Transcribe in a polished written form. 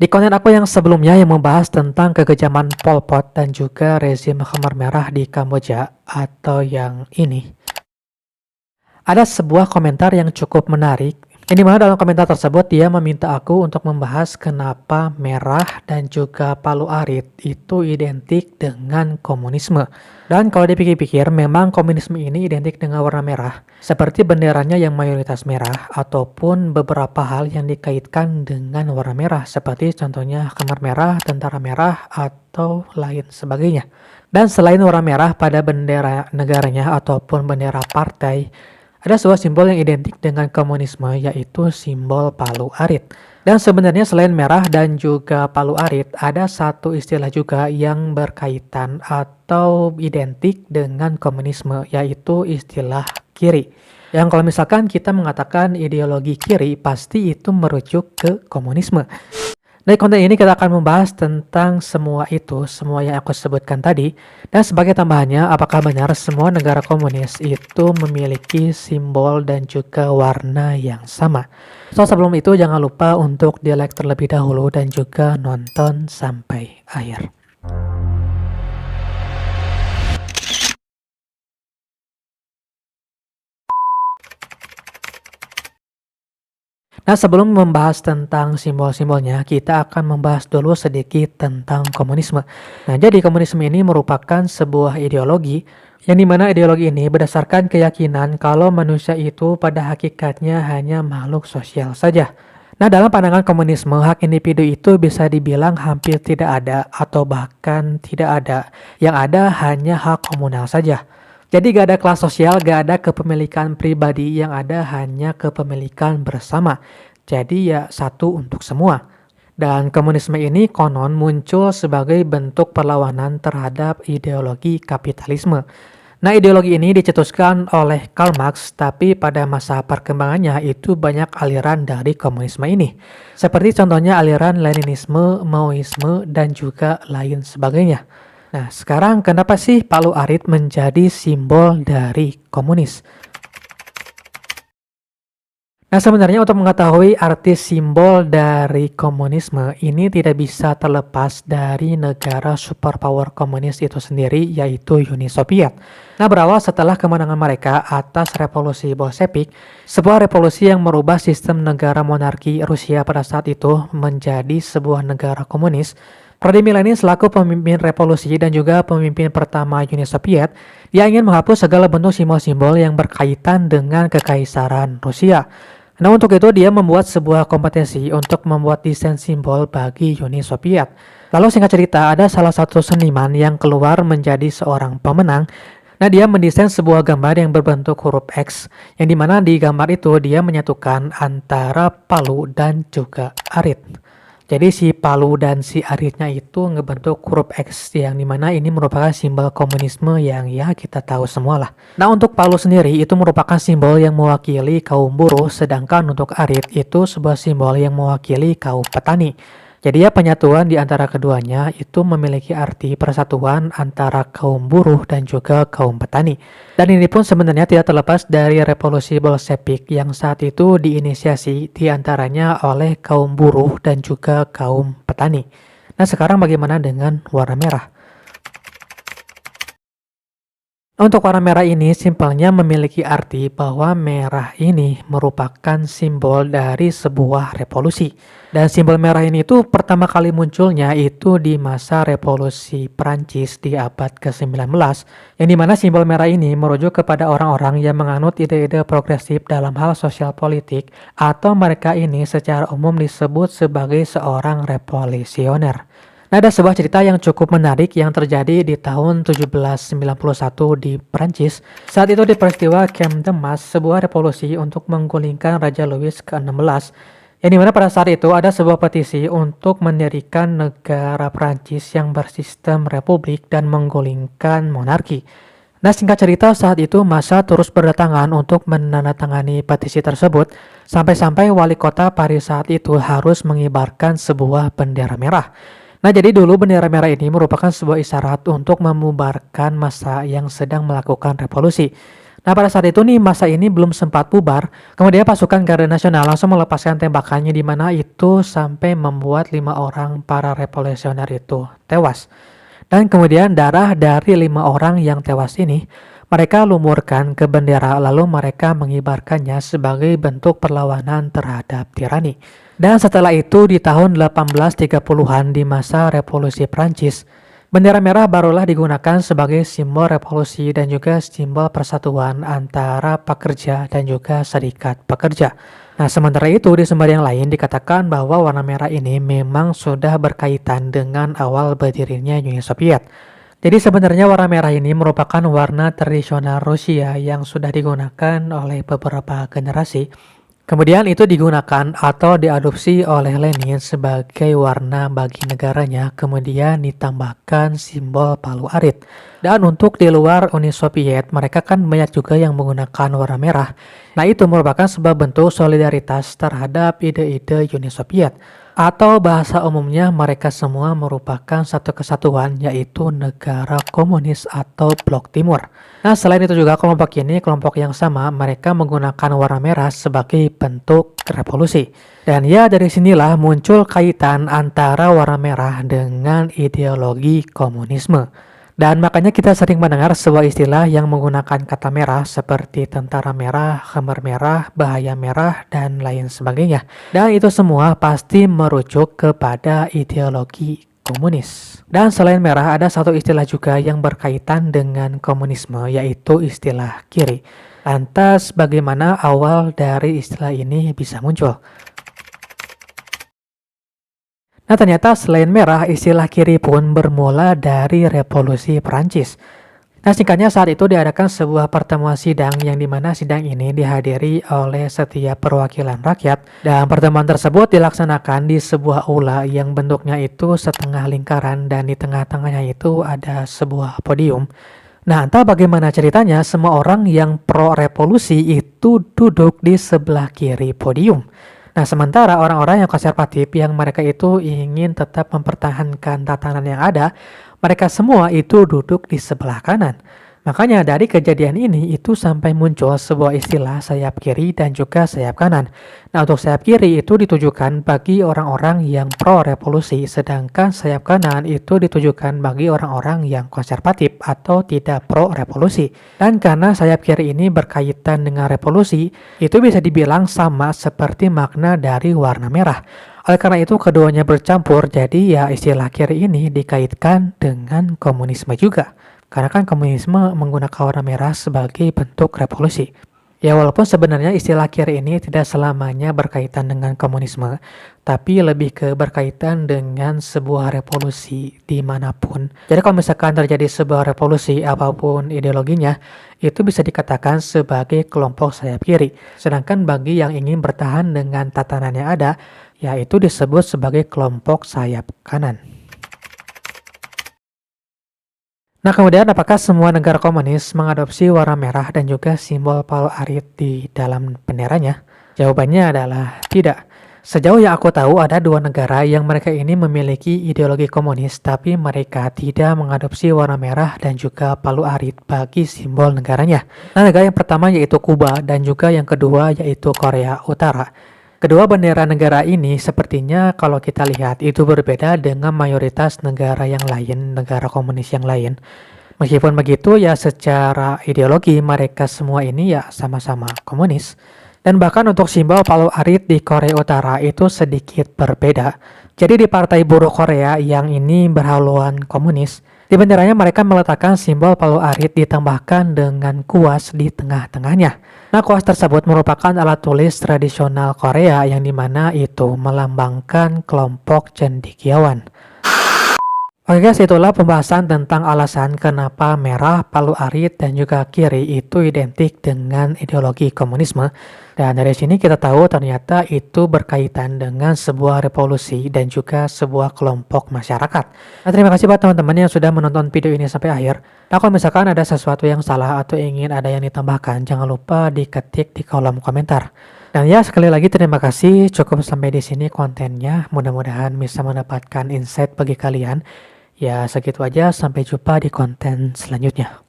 Di konten aku yang sebelumnya yang membahas tentang kekejaman Pol Pot dan juga rezim Khmer Merah di Kamboja atau yang ini, ada sebuah komentar yang cukup menarik, yang dimana dalam komentar tersebut dia meminta aku untuk membahas kenapa merah dan juga palu arit itu identik dengan komunisme. Dan kalau dipikir-pikir, memang komunisme ini identik dengan warna merah, seperti benderanya yang mayoritas merah, ataupun beberapa hal yang dikaitkan dengan warna merah, seperti contohnya kamar merah, tentara merah, atau lain sebagainya. Dan selain warna merah pada bendera negaranya ataupun bendera partai, ada sebuah simbol yang identik dengan komunisme, yaitu simbol palu arit. Dan sebenarnya selain merah dan juga palu arit, ada satu istilah juga yang berkaitan atau identik dengan komunisme, yaitu istilah kiri. Yang kalau misalkan kita mengatakan ideologi kiri, pasti itu merujuk ke komunisme. Dari konten ini kita akan membahas tentang semua itu, semua yang aku sebutkan tadi. Dan sebagai tambahannya, apakah benar semua negara komunis itu memiliki simbol dan juga warna yang sama? So, sebelum itu jangan lupa untuk di like terlebih dahulu dan juga nonton sampai akhir. Nah, sebelum membahas tentang simbol-simbolnya, kita akan membahas dulu sedikit tentang komunisme. Nah, jadi komunisme ini merupakan sebuah ideologi yang dimana ideologi ini berdasarkan keyakinan kalau manusia itu pada hakikatnya hanya makhluk sosial saja. Nah, dalam pandangan komunisme, hak individu itu bisa dibilang hampir tidak ada atau bahkan tidak ada. Yang ada hanya hak komunal saja. Jadi gak ada kelas sosial, gak ada kepemilikan pribadi, yang ada hanya kepemilikan bersama. Jadi ya satu untuk semua. Dan komunisme ini konon muncul sebagai bentuk perlawanan terhadap ideologi kapitalisme. Nah, ideologi ini dicetuskan oleh Karl Marx, tapi pada masa perkembangannya itu banyak aliran dari komunisme ini. Seperti contohnya aliran Leninisme, Maoisme, dan juga lain sebagainya. Nah, sekarang kenapa sih palu arit menjadi simbol dari komunis? Nah, sebenarnya untuk mengetahui arti simbol dari komunisme ini tidak bisa terlepas dari negara superpower komunis itu sendiri, yaitu Uni Soviet. Nah, berawal setelah kemenangan mereka atas revolusi Bolshevik, sebuah revolusi yang merubah sistem negara monarki Rusia pada saat itu menjadi sebuah negara komunis. Vladimir Lenin selaku pemimpin revolusi dan juga pemimpin pertama Uni Soviet, dia ingin menghapus segala bentuk simbol-simbol yang berkaitan dengan kekaisaran Rusia. Nah, untuk itu dia membuat sebuah kompetisi untuk membuat desain simbol bagi Uni Soviet. Lalu singkat cerita, ada salah satu seniman yang keluar menjadi seorang pemenang. Nah, dia mendesain sebuah gambar yang berbentuk huruf X, yang dimana di gambar itu dia menyatukan antara palu dan juga arit. Jadi si palu dan si aritnya itu ngebentuk huruf X, yang dimana ini merupakan simbol komunisme yang ya kita tahu semua lah. Nah, untuk palu sendiri itu merupakan simbol yang mewakili kaum buruh, sedangkan untuk arit itu sebuah simbol yang mewakili kaum petani. Jadi ya penyatuan di antara keduanya itu memiliki arti persatuan antara kaum buruh dan juga kaum petani. Dan ini pun sebenarnya tidak terlepas dari revolusi Bolshevik yang saat itu diinisiasi diantaranya oleh kaum buruh dan juga kaum petani. Nah, sekarang bagaimana dengan warna merah? Untuk warna merah ini simpelnya memiliki arti bahwa merah ini merupakan simbol dari sebuah revolusi. Dan simbol merah ini itu pertama kali munculnya itu di masa revolusi Prancis di abad ke-19. Yang dimana simbol merah ini merujuk kepada orang-orang yang menganut ide-ide progresif dalam hal sosial politik, atau mereka ini secara umum disebut sebagai seorang revolusioner. Nah, ada sebuah cerita yang cukup menarik yang terjadi di tahun 1791 di Prancis. Saat itu di peristiwa Camp de Mars, sebuah revolusi untuk menggulingkan Raja Louis ke-16. Yang dimana pada saat itu ada sebuah petisi untuk mendirikan negara Prancis yang bersistem republik dan menggulingkan monarki. Nah, singkat cerita saat itu massa terus berdatangan untuk menandatangani petisi tersebut, sampai-sampai wali kota Paris saat itu harus mengibarkan sebuah bendera merah. Nah, jadi dulu bendera merah ini merupakan sebuah isyarat untuk membubarkan massa yang sedang melakukan revolusi. Nah, pada saat itu nih, masa ini belum sempat bubar. Kemudian pasukan Garda Nasional langsung melepaskan tembakannya di mana itu sampai membuat 5 orang para revolusioner itu tewas. Dan kemudian darah dari 5 orang yang tewas ini mereka lumurkan ke bendera lalu mereka mengibarkannya sebagai bentuk perlawanan terhadap tirani. Dan setelah itu di tahun 1830-an di masa revolusi Prancis, bendera merah barulah digunakan sebagai simbol revolusi dan juga simbol persatuan antara pekerja dan juga serikat pekerja. Nah, sementara itu di sumber yang lain dikatakan bahwa warna merah ini memang sudah berkaitan dengan awal berdirinya Uni Soviet. Jadi sebenarnya warna merah ini merupakan warna tradisional Rusia yang sudah digunakan oleh beberapa generasi. Kemudian itu digunakan atau diadopsi oleh Lenin sebagai warna bagi negaranya, kemudian ditambahkan simbol palu arit. Dan untuk di luar Uni Soviet, mereka kan banyak juga yang menggunakan warna merah. Nah, itu merupakan sebuah bentuk solidaritas terhadap ide-ide Uni Soviet. Atau bahasa umumnya mereka semua merupakan satu kesatuan, yaitu negara komunis atau blok timur. Nah, selain itu juga kelompok ini, kelompok yang sama, mereka menggunakan warna merah sebagai bentuk revolusi. Dan ya, dari sinilah muncul kaitan antara warna merah dengan ideologi komunisme. Dan makanya kita sering mendengar sebuah istilah yang menggunakan kata merah seperti tentara merah, Khmer merah, bahaya merah, dan lain sebagainya. Dan itu semua pasti merujuk kepada ideologi komunis. Dan selain merah ada satu istilah juga yang berkaitan dengan komunisme, yaitu istilah kiri. Lantas bagaimana awal dari istilah ini bisa muncul? Nah, ternyata selain merah, istilah kiri pun bermula dari revolusi Perancis. Nah, singkatnya saat itu diadakan sebuah pertemuan sidang yang dimana sidang ini dihadiri oleh setiap perwakilan rakyat. Dan pertemuan tersebut dilaksanakan di sebuah aula yang bentuknya itu setengah lingkaran dan di tengah-tengahnya itu ada sebuah podium. Nah, entah bagaimana ceritanya, semua orang yang pro-revolusi itu duduk di sebelah kiri podium. Nah, sementara orang-orang yang konservatif yang mereka itu ingin tetap mempertahankan tatanan yang ada, mereka semua itu duduk di sebelah kanan. Makanya dari kejadian ini itu sampai muncul sebuah istilah sayap kiri dan juga sayap kanan. Nah, untuk sayap kiri itu ditujukan bagi orang-orang yang pro-revolusi, sedangkan sayap kanan itu ditujukan bagi orang-orang yang konservatif atau tidak pro-revolusi. Dan karena sayap kiri ini berkaitan dengan revolusi, itu bisa dibilang sama seperti makna dari warna merah. Oleh karena itu keduanya bercampur, jadi ya istilah kiri ini dikaitkan dengan komunisme juga. Karena kan komunisme menggunakan warna merah sebagai bentuk revolusi. Ya, walaupun sebenarnya istilah kiri ini tidak selamanya berkaitan dengan komunisme, tapi lebih ke berkaitan dengan sebuah revolusi dimanapun. Jadi kalau misalkan terjadi sebuah revolusi apapun ideologinya, itu bisa dikatakan sebagai kelompok sayap kiri. Sedangkan bagi yang ingin bertahan dengan tatanan yang ada, yaitu disebut sebagai kelompok sayap kanan. Nah, kemudian apakah semua negara komunis mengadopsi warna merah dan juga simbol palu arit di dalam benderanya? Jawabannya adalah tidak. Sejauh yang aku tahu ada 2 negara yang mereka ini memiliki ideologi komunis tapi mereka tidak mengadopsi warna merah dan juga palu arit bagi simbol negaranya. Nah, negara yang pertama yaitu Kuba dan juga yang kedua yaitu Korea Utara. Kedua bendera negara ini sepertinya kalau kita lihat itu berbeda dengan mayoritas negara yang lain, negara komunis yang lain. Meskipun begitu ya secara ideologi mereka semua ini ya sama-sama komunis. Dan bahkan untuk simbol palu arit di Korea Utara itu sedikit berbeda. Jadi di Partai Buruh Korea yang ini berhaluan komunis, di benderanya mereka meletakkan simbol palu arit ditambahkan dengan kuas di tengah-tengahnya. Nah, kuas tersebut merupakan alat tulis tradisional Korea yang dimana itu melambangkan kelompok cendekiawan. Oke guys, itulah pembahasan tentang alasan kenapa merah, palu arit, dan juga kiri itu identik dengan ideologi komunisme. Dan dari sini kita tahu ternyata itu berkaitan dengan sebuah revolusi dan juga sebuah kelompok masyarakat. Nah, terima kasih buat teman-teman yang sudah menonton video ini sampai akhir. Nah, kalau misalkan ada sesuatu yang salah atau ingin ada yang ditambahkan, jangan lupa diketik di kolom komentar. Dan ya, sekali lagi terima kasih. Cukup sampai di sini kontennya. Mudah-mudahan bisa mendapatkan insight bagi kalian. Ya, segitu aja. Sampai jumpa di konten selanjutnya.